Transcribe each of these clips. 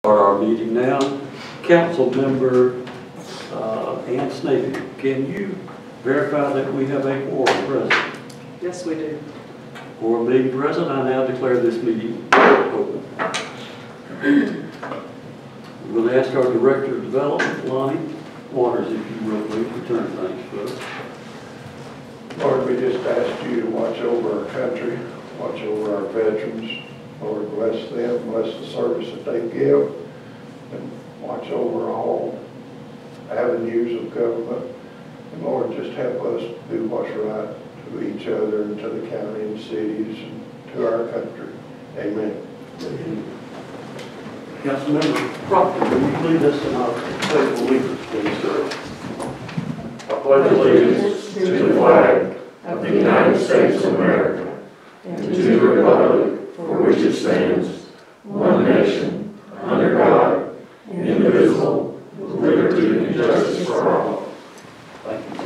Start our meeting now. Council member Ann Snavy, can you verify that we have a quorum present? Yes, we do. Quorum being present, I now declare this meeting open. We're going to ask our Director of Development, Lonnie Waters, if you will, please return thanks for us. Lord, we just ask you to watch over our country, watch over our veterans. Lord, bless them, bless the service that they give, and watch over all avenues of government. And Lord, just help us do what's right to each other and to the county and cities and to our country. Amen. Councilmember Proctor, will you lead us in our pledge of allegiance, please, sir? I pledge allegiance to the flag of the United States of America and to the republic for which it stands, one nation, under God, indivisible, with liberty and justice for all. Thank you, sir.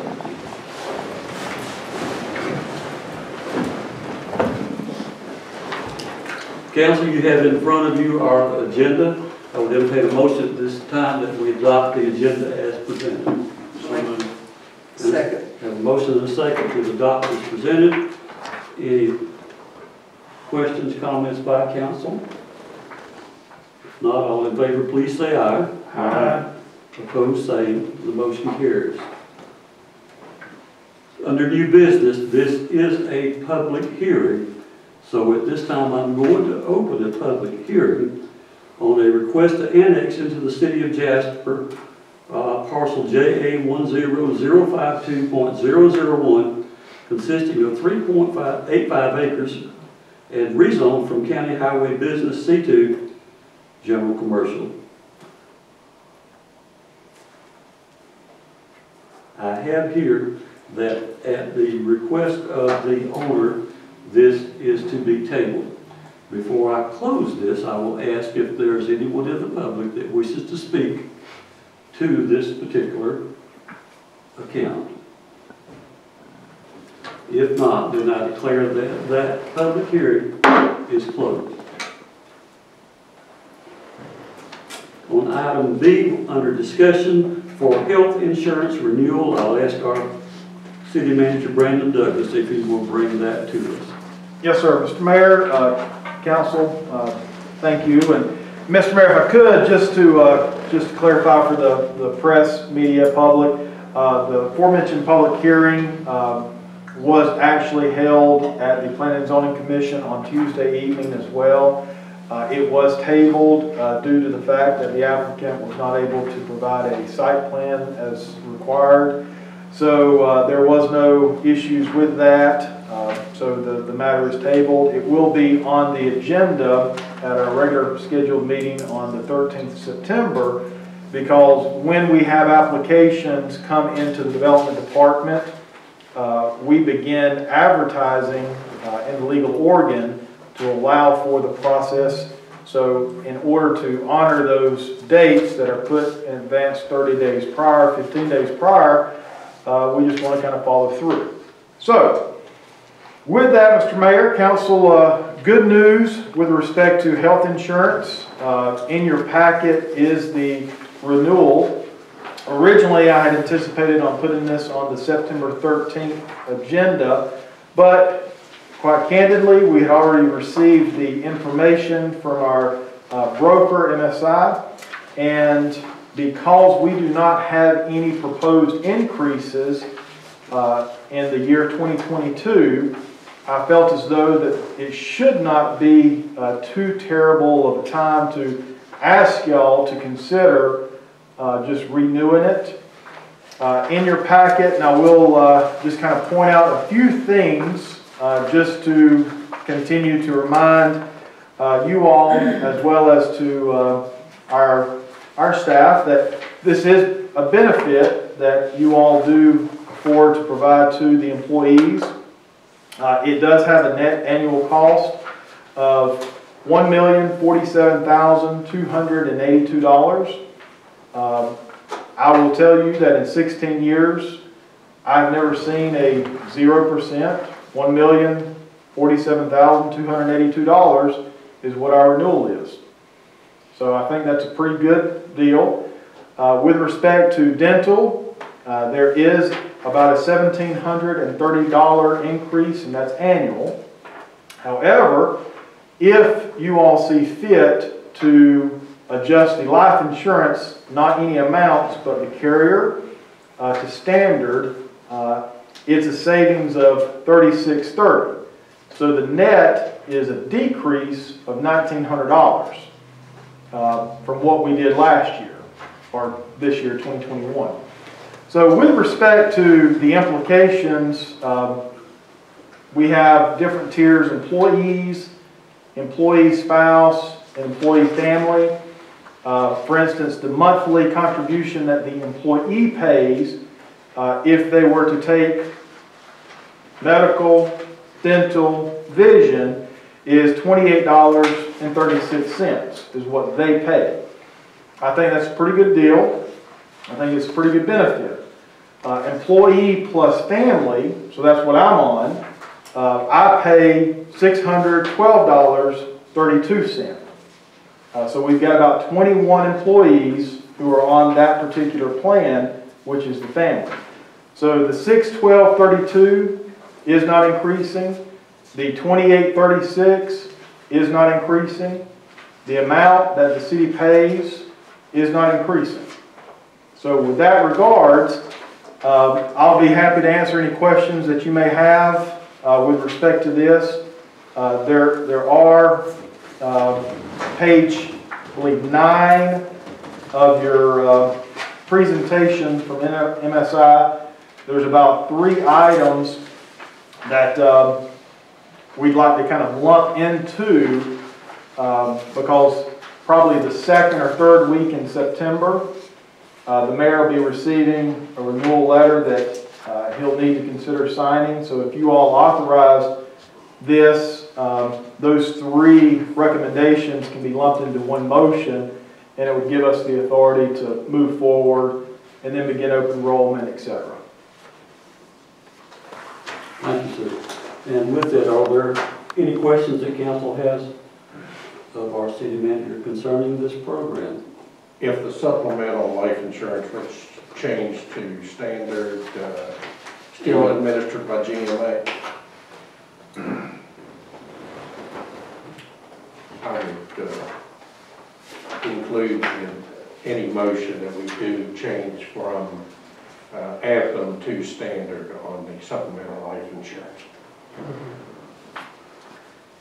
Council, you have in front of you our agenda. I would entertain a motion at this time that we adopt the agenda as presented. Second. Have a motion and a second to adopt as presented. Any questions, comments by council? If not, all in favor, please say aye. Aye. Opposed, same. The motion carries. Under new business, this is a public hearing. So at this time, I'm going to open a public hearing on a request to annex into the city of Jasper, parcel JA10052.001, consisting of 3.85 acres, and rezone from County Highway Business C2, General Commercial. I have here that at the request of the owner, this is to be tabled. Before I close this, I will ask if there's anyone in the public that wishes to speak to this particular account. If not, then I declare that that public hearing is closed. On item B, under discussion for health insurance renewal, I'll ask our City Manager Brandon Douglas if he will bring that to us. Yes, sir. Mr. Mayor, Council, thank you. And Mr. Mayor, if I could, just to clarify for the press, media, public, the aforementioned public hearing was actually held at the Planning and Zoning Commission on Tuesday evening as well. It was tabled due to the fact that the applicant was not able to provide a site plan as required. So there was no issues with that. So the matter is tabled. It will be on the agenda at our regular scheduled meeting on the 13th of September, because when we have applications come into the development department, we begin advertising in the legal organ to allow for the process. So in order to honor those dates that are put in advance 30 days prior, 15 days prior, we just want to kind of follow through. So with that, Mr. Mayor, Council, good news with respect to health insurance. In your packet is the renewal. Originally, I had anticipated on putting this on the September 13th agenda, but quite candidly, we had already received the information from our broker, MSI, and because we do not have any proposed increases in the year 2022, I felt as though that it should not be too terrible of a time to ask y'all to consider just renewing it. In your packet, and I will just kind of point out a few things just to continue to remind you all, as well as to our staff, that this is a benefit that you all do afford to provide to the employees. It does have a net annual cost of $1,047,282. I will tell you that in 16 years, I've never seen a 0%. $1,047,282 is what our renewal is. So I think that's a pretty good deal. With respect to dental, there is about a $1,730 increase, and that's annual. However, if you all see fit to adjust the life insurance, not any amounts, but the carrier to standard, it's a savings of $3,630. So the net is a decrease of $1,900 from what we did last year, or this year, 2021. So with respect to the implications, we have different tiers: employees, employee spouse, and employee family. For instance, the monthly contribution that the employee pays if they were to take medical, dental, vision is $28.36 is what they pay. I think that's a pretty good deal. I think it's a pretty good benefit. Employee plus family, so that's what I'm on, I pay $612.32. So we've got about 21 employees who are on that particular plan, which is the family. So the $612.32 is not increasing. The $28.36 is not increasing. The amount that the city pays is not increasing. So with that regards, I'll be happy to answer any questions that you may have with respect to this. There are page, I believe, 9 of your presentation from MSI. There's about 3 items that we'd like to kind of lump into because probably the 2nd or 3rd week in September, the mayor will be receiving a renewal letter that he'll need to consider signing. So if you all authorize this, those 3 recommendations can be lumped into one motion, and it would give us the authority to move forward and then begin open enrollment, etc. Thank you, sir. And with that, are there any questions that council has of our city manager concerning this program? If the supplemental life insurance was changed to standard, still administered by GMA, I would include in any motion that we do change from Anthem to standard on the supplemental life insurance.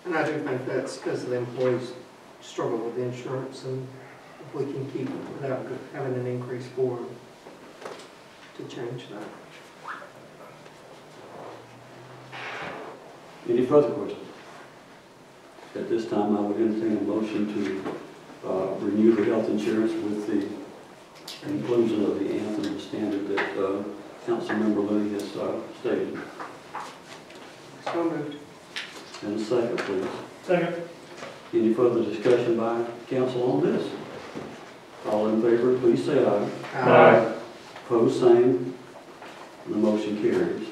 And I do think that's because the employees struggle with insurance, and if we can keep it without having an increase for them, to change that. Any further questions? At this time, I would entertain a motion to renew the health insurance with the inclusion of the Anthem standard that Councilmember Lonnie has stated. So moved. And a second, please. Second. Any further discussion by council on this? All in favor, please say aye. Aye. Opposed, same. The motion carries.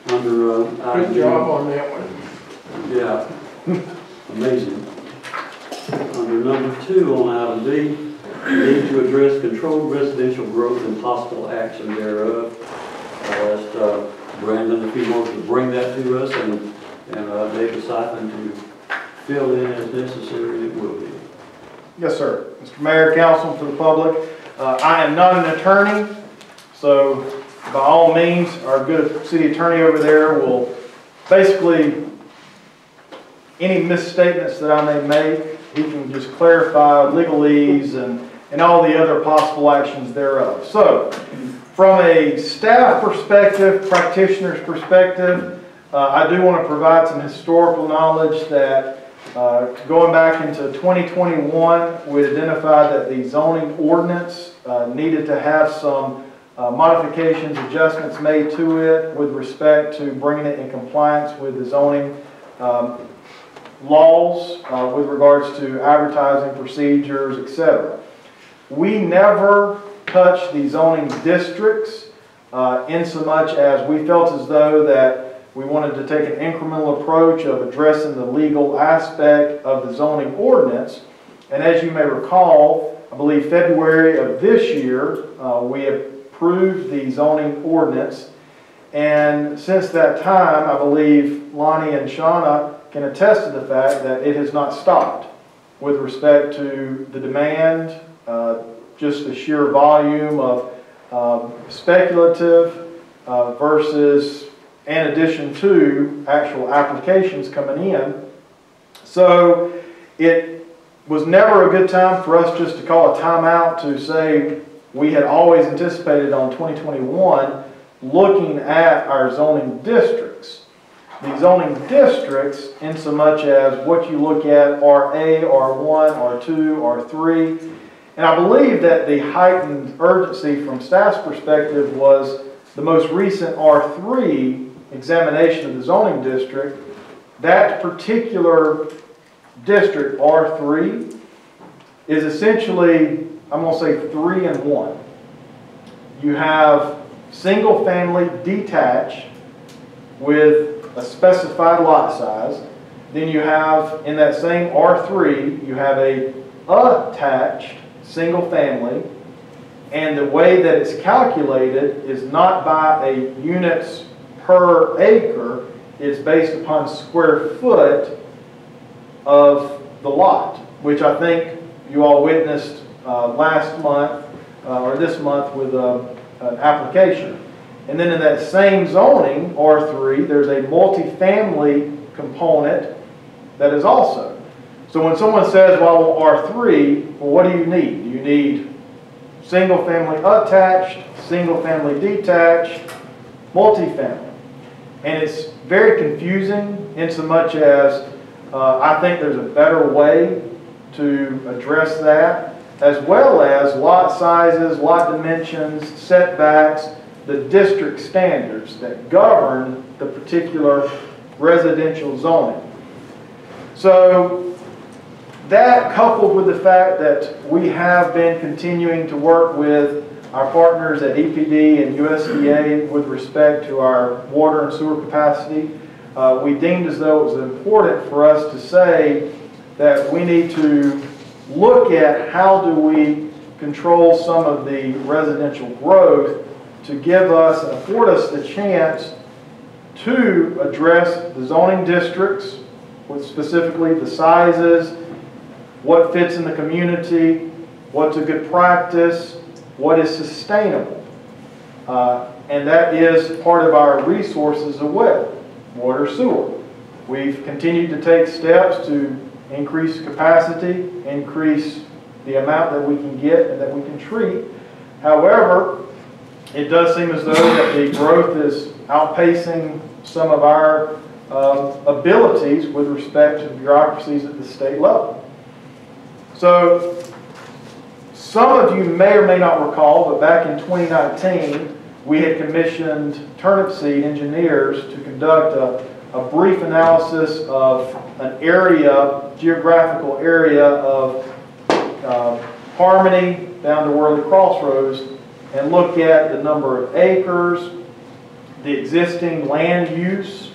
Under good job on that one. Yeah, amazing. Under number 2 on item D, need to address controlled residential growth and possible action thereof. I'll ask Brandon if he wants to bring that to us, and David Syfan to fill in as necessary, and it will be. Yes, sir. Mr. Mayor, council, to the public, I am not an attorney, so by all means, our good city attorney over there will basically, any misstatements that I may make, he can just clarify legalese and all the other possible actions thereof. So, from a staff perspective, practitioner's perspective, I do want to provide some historical knowledge that going back into 2021, we identified that the zoning ordinance needed to have some modifications, adjustments made to it with respect to bringing it in compliance with the zoning laws with regards to advertising procedures, etc. We never touched the zoning districts in so much as we felt as though that we wanted to take an incremental approach of addressing the legal aspect of the zoning ordinance. And as you may recall, I believe February of this year, we approved the zoning ordinance. And since that time, I believe Lonnie and Shauna can attest to the fact that it has not stopped with respect to the demand, just the sheer volume of speculative versus in addition to actual applications coming in. So it was never a good time for us just to call a timeout to say we had always anticipated on 2021 looking at our zoning districts. The zoning districts, in so much as what you look at are R1, R2, R3, and I believe that the heightened urgency from staff's perspective was the most recent R3 examination of the zoning district. That particular district, R3, is essentially, I'm going to say 3 in 1. You have single family detached with a specified lot size. Then you have, in that same R3, you have a attached single family, and the way that it's calculated is not by a units per acre, it's based upon square foot of the lot, which I think you all witnessed last month or this month with an application. And then in that same zoning, R3, there's a multifamily component that is also. So when someone says, well, R3, well, what do you need? You need single family attached, single family detached, multifamily. And it's very confusing in so much as I think there's a better way to address that, as well as lot sizes, lot dimensions, setbacks, the district standards that govern the particular residential zoning. So that, coupled with the fact that we have been continuing to work with our partners at EPD and USDA with respect to our water and sewer capacity, we deemed as though it was important for us to say that we need to look at how do we control some of the residential growth to give us and afford us the chance to address the zoning districts, with specifically the sizes, what fits in the community, what's a good practice, what is sustainable. And that is part of our resources as well, water, sewer. We've continued to take steps to increase capacity, increase the amount that we can get and that we can treat. However, it does seem as though that the growth is outpacing some of our abilities with respect to bureaucracies at the state level. So, some of you may or may not recall, but back in 2019, we had commissioned Turnipseed engineers to conduct a brief analysis of an area, geographical area of Harmony down to Worley Crossroads, and look at the number of acres, the existing land use,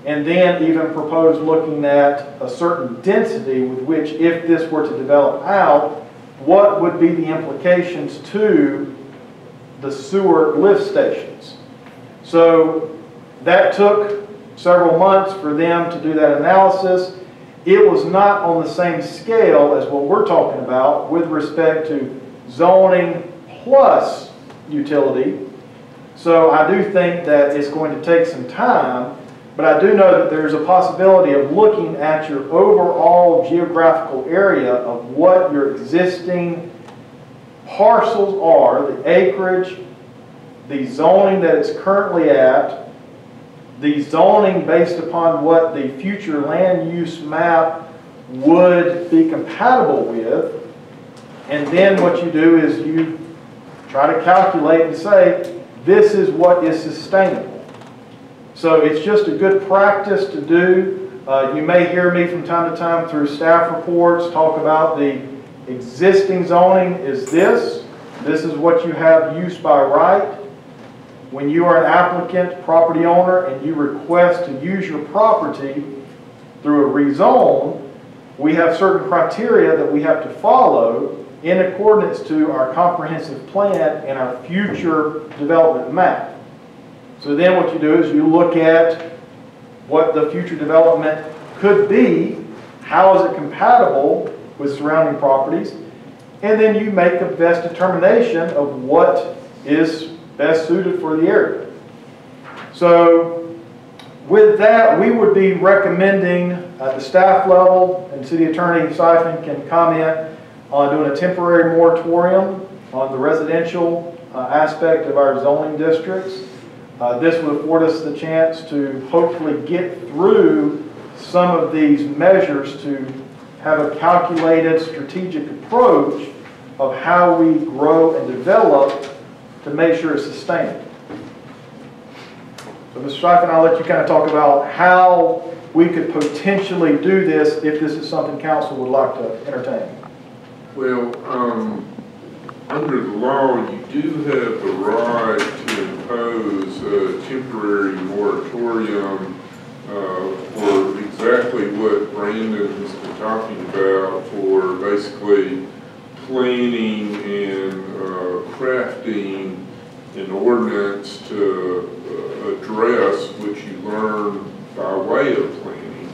and then even propose looking at a certain density with which, if this were to develop out, what would be the implications to the sewer lift stations. So that took several months for them to do that analysis. It was not on the same scale as what we're talking about with respect to zoning plus utility. So I do think that it's going to take some time, but I do know that there's a possibility of looking at your overall geographical area of what your existing parcels are, the acreage, the zoning that it's currently at, the zoning based upon what the future land use map would be compatible with, and then what you do is you try to calculate and say, this is what is sustainable. So it's just a good practice to do. You may hear me from time to time through staff reports talk about the existing zoning is this. This is what you have use by right. when you are an applicant, property owner, and you request to use your property through a rezone, we have certain criteria that we have to follow in accordance to our comprehensive plan and our future development map. So then what you do is you look at what the future development could be, how is it compatible with surrounding properties, and then you make a best determination of what is best suited for the area. So with that, we would be recommending at the staff level, and City Attorney Syfan can comment on doing a temporary moratorium on the residential aspect of our zoning districts. This would afford us the chance to hopefully get through some of these measures to have a calculated strategic approach of how we grow and develop to make sure it's sustainable. So Mr. Syfan, I'll let you kind of talk about how we could potentially do this if this is something council would like to entertain. Well, under the law, you do have the right to impose a temporary moratorium for exactly what Brandon's been talking about, for basically planning and crafting an ordinance to address what you learn by way of planning.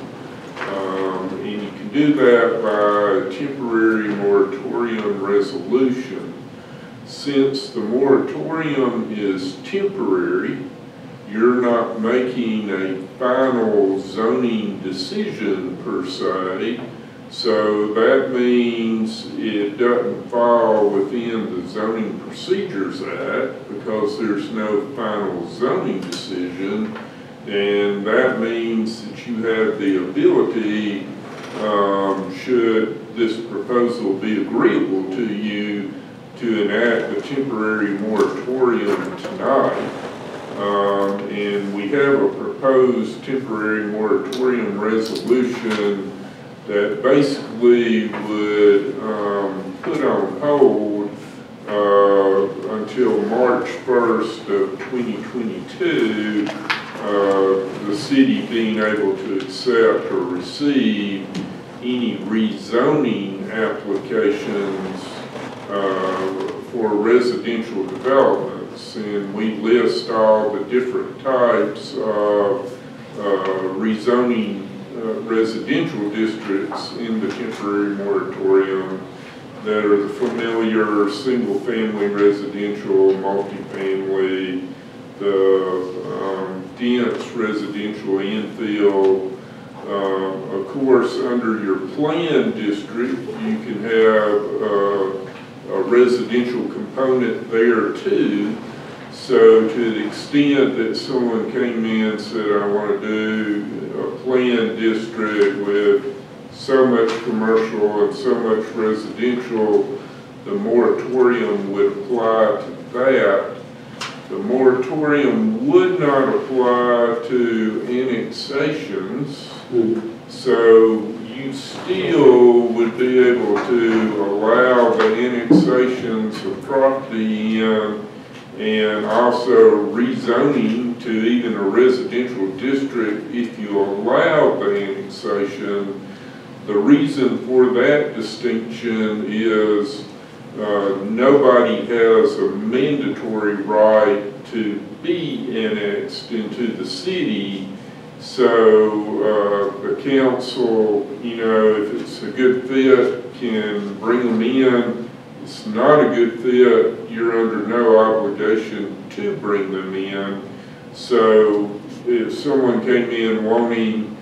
And you can do that by temporary moratorium resolution. Since the moratorium is temporary, you're not making a final zoning decision per se, so that means it doesn't fall within the Zoning Procedures Act because there's no final zoning decision, and that means that you have the ability, should this proposal be agreeable to you, to enact a temporary moratorium tonight. And we have a proposed temporary moratorium resolution that basically would put on hold until March 1st of 2022, the city being able to accept or receive any rezoning applications for residential developments. And we list all the different types of rezoning residential districts in the temporary moratorium that are the familiar single-family residential, multifamily, the dense residential infill. Of course, under your planned district, you can have a residential component there too. So to the extent that someone came in and said, I want to do a planned district with so much commercial and so much residential, the moratorium would apply to that. The moratorium would not apply to annexations, so you still would be able to allow the annexations of property in, and also rezoning to even a residential district if you allow the annexation. The reason for that distinction is nobody has a mandatory right to be annexed into the city. So the council, you know, if it's a good fit, can bring them in. It's not a good fit, you're under no obligation to bring them in. So if someone came in wanting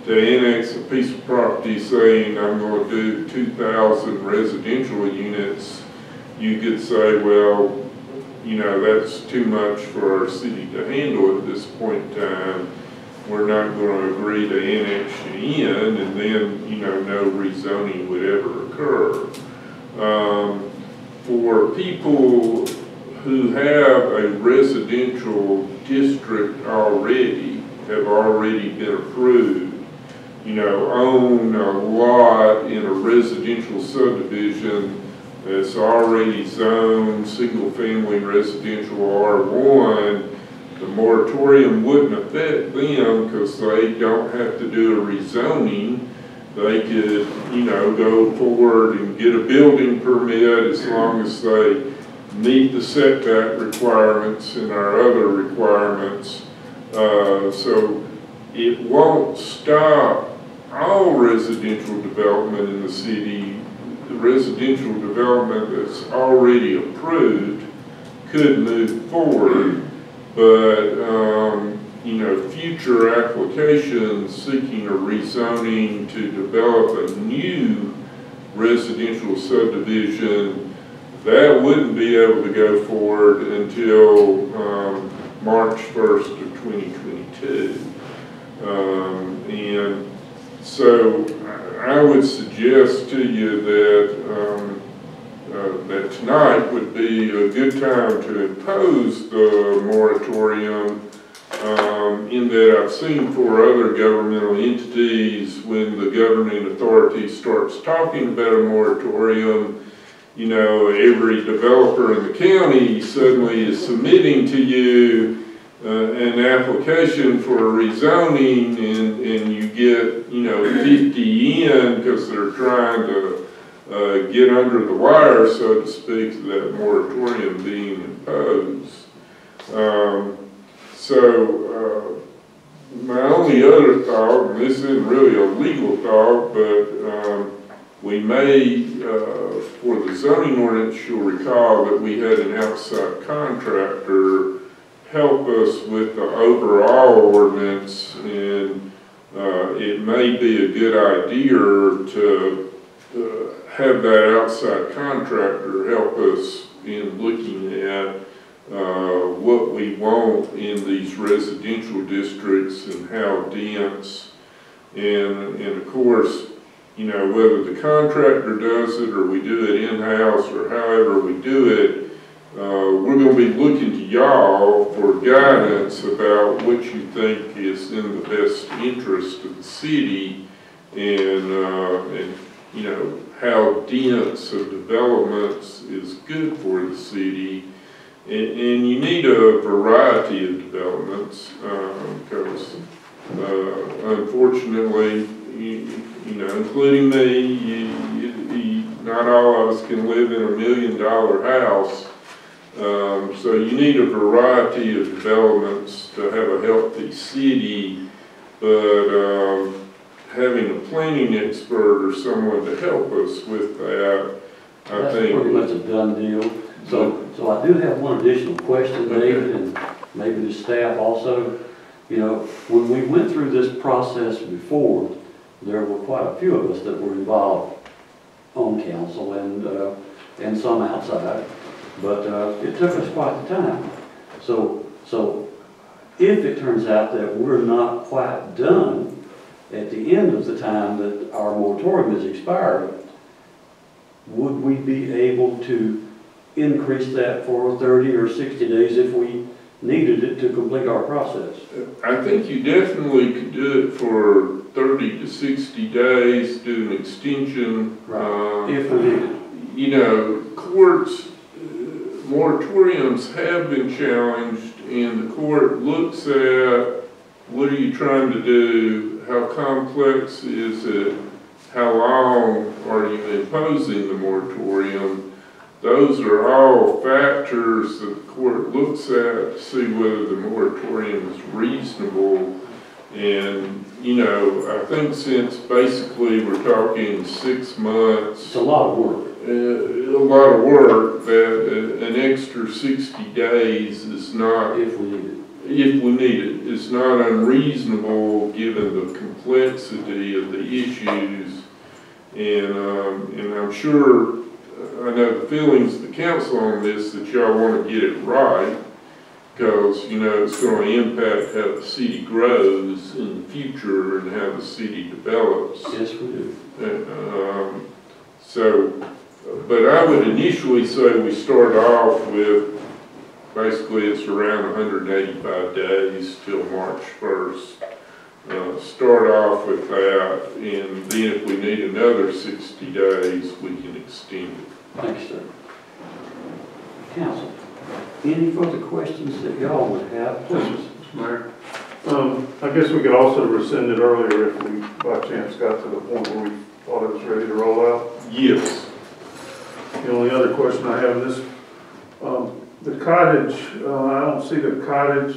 to annex a piece of property saying, I'm going to do 2,000 residential units, you could say, well, you know, that's too much for our city to handle at this point in time. We're not going to agree to annex you in, and then, you know, no rezoning would ever occur. For people who have a residential district already, have already been approved, you know, own a lot in a residential subdivision that's already zoned single-family residential R1, the moratorium wouldn't affect them because they don't have to do a rezoning. They could, you know, go forward and get a building permit as long as they meet the setback requirements and our other requirements. So it won't stop all residential development in the city. The residential development that's already approved could move forward, but you know, future applications seeking a rezoning to develop a new residential subdivision, that wouldn't be able to go forward until March 1st of 2022. And so I would suggest to you that that tonight would be a good time to impose the moratorium, in that I've seen for other governmental entities, when the governing authority starts talking about a moratorium, you know, every developer in the county suddenly is submitting to you an application for a rezoning, and you get, you know, 50 in because they're trying to get under the wire, so to speak, to that moratorium being imposed. My only other thought, and this isn't really a legal thought, but we may, for the zoning ordinance, you'll recall that we had an outside contractor help us with the overall ordinance, and it may be a good idea to have that outside contractor help us in looking at what we want in these residential districts and how dense, and of course, you know, whether the contractor does it or we do it in-house or however we do it, we're going to be looking to y'all for guidance about what you think is in the best interest of the city, and you know, how dense of developments is good for the city. And you need a variety of developments, because unfortunately, you know, including me, not all of us can live in $1 million house. So you need a variety of developments to have a healthy city, but having a planning expert or someone to help us with that, I think. That's pretty much a done deal. So I do have one additional question, David, and maybe the staff also. You know, when we went through this process before, there were quite a few of us that were involved on council and some outside, but it took us quite the time. So if it turns out that we're not quite done at the end of the time that our moratorium is expired, would we be able to increase that for 30 or 60 days if we needed it to complete our process? I think you definitely could do it for 30 to 60 days, do an extension. Right. If we need it. You know, courts, moratoriums have been challenged, and the court looks at what are you trying to do, how complex is it, how long are you imposing the moratorium. Those are all factors that the court looks at to see whether the moratorium is reasonable. And, you know, I think since basically we're talking 6 months. It's a lot of work. A lot of work, that an extra 60 days is not, if we need it. If we need it, it's not unreasonable given the complexity of the issues. And I'm sure, I know the feelings of the council on this, that y'all want to get it right, because, you know, it's going to impact how the city grows in the future and how the city develops. Yes, we do. But I would initially say we start off with, basically it's around 185 days till March 1st. Start off with that, and then if we need another 60 days, we can extend it. Thanks, sir. Council. Any further questions that y'all would have, please? Mr. Mayor, I guess we could also rescind it earlier if we by chance got to the point where we thought it was ready to roll out. Yes. The only other question I have is, the cottage, I don't see the cottage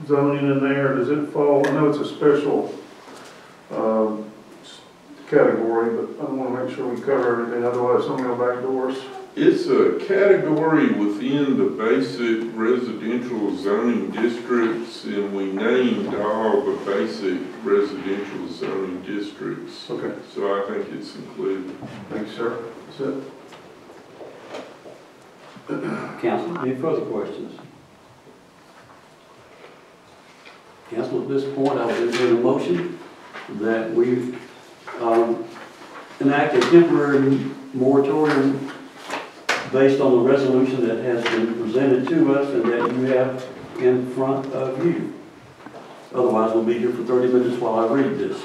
zoning in there. Does it fall, I know it's a special category, but I want to make sure we cover everything, otherwise somebody will backdoor us. It's a category within the basic residential zoning districts, and we named all the basic residential zoning districts. Okay. So I think it's included. Thanks, sir. That's it. Council, any further questions? Council, at this point, I will entertain a motion that we enact a temporary moratorium based on the resolution that has been presented to us and that you have in front of you. Otherwise, we'll be here for 30 minutes while I read this.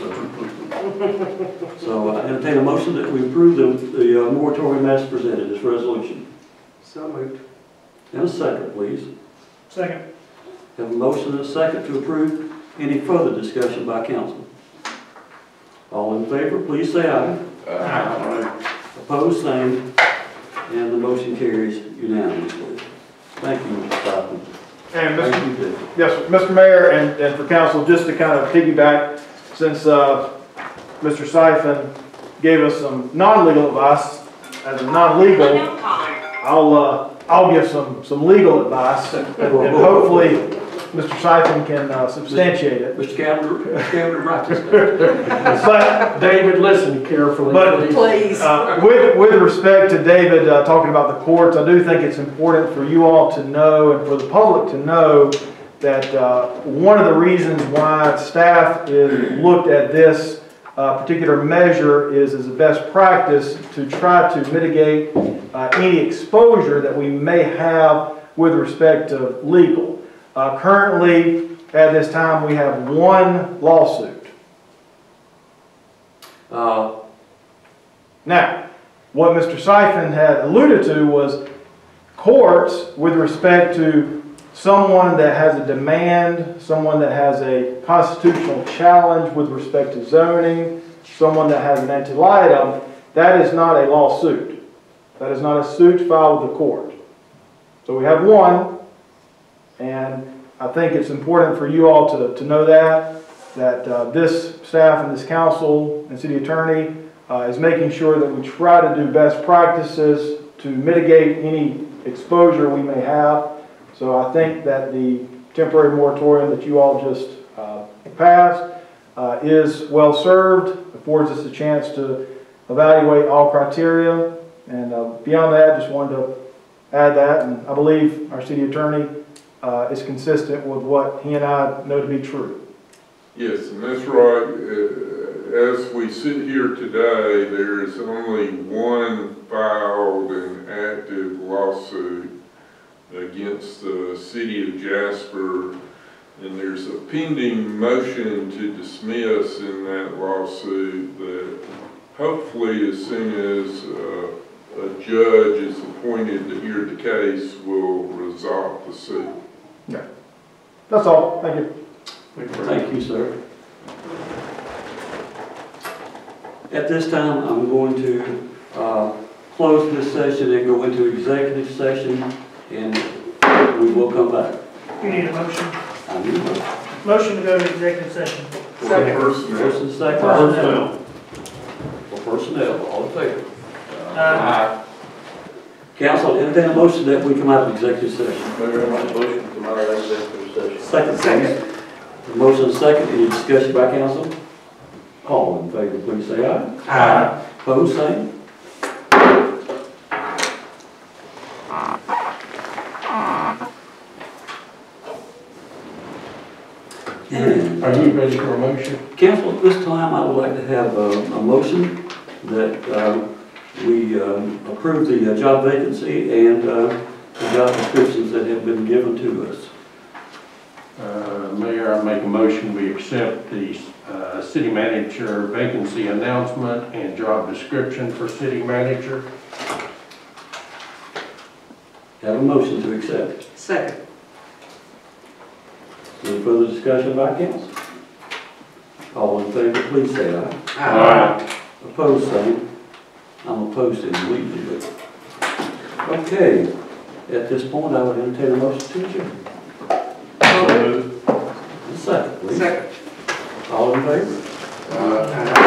So I entertain a motion that we approve the moratorium as presented, this resolution. So moved. And a second, please. Second. Have a motion and a second to approve. Any further discussion by council? All in favor, please say aye. Aye. Opposed, same. And the motion carries unanimously. Thank you, Mr. Syfan. And Thank you, David. Yes, sir. Mr. Mayor, and for council, just to kind of piggyback, since Mr. Syfan gave us some non-legal advice, as a non-legal, I'll give some legal advice, and hopefully Mr. Syfan can substantiate it. Mr. Cabinet, write this down. But David, listen carefully, But- please. with respect to David talking about the courts, I do think it's important for you all to know and for the public to know that one of the reasons why staff is looked at this particular measure is as a best practice to try to mitigate any exposure that we may have with respect to legal. Currently, at this time, we have one lawsuit. Now, what Mr. Syfan had alluded to was courts with respect to someone that has a demand, someone that has a constitutional challenge with respect to zoning, someone that has an ante litem. That is not a lawsuit. That is not a suit filed with the court. So we have one, and I think it's important for you all to know that this staff and this council and city attorney is making sure that we try to do best practices to mitigate any exposure we may have. So I think that the temporary moratorium that you all just passed is well served, affords us a chance to evaluate all criteria. And beyond that, just wanted to add that, and I believe our city attorney is consistent with what he and I know to be true. Yes, and that's right. As we sit here today, there is only one filed and active lawsuit against the city of Jasper, and there's a pending motion to dismiss in that lawsuit that hopefully as soon as a judge is appointed to hear the case will resolve the suit. Yeah. That's all. Thank you. Thank you, sir. At this time, I'm going to close this session and go into executive session, and we will come back. You need a motion. I need a motion. Motion to go to executive session. Second. First and second. Personnel. For personnel, all in favor? Council, entertain a motion that we come out of executive session. Mayor, I make a motion to come out of executive session. Second. Motion second. Any discussion by council? All in favor, please say aye. Aye. Opposed, same. Are you ready for a motion? Council, at this time, I would like to have a motion that we approve the job vacancy and the job descriptions that have been given to us. Mayor, I make a motion we accept the city manager vacancy announcement and job description for city manager. Have a motion to accept. Second. Any further discussion by council? All in favor, please say aye. Aye. Opposed, same. I'm opposed to it completely, but. Okay, at this point, I would entertain a motion to adjourn. Second, please. Second. All in favor? Aye.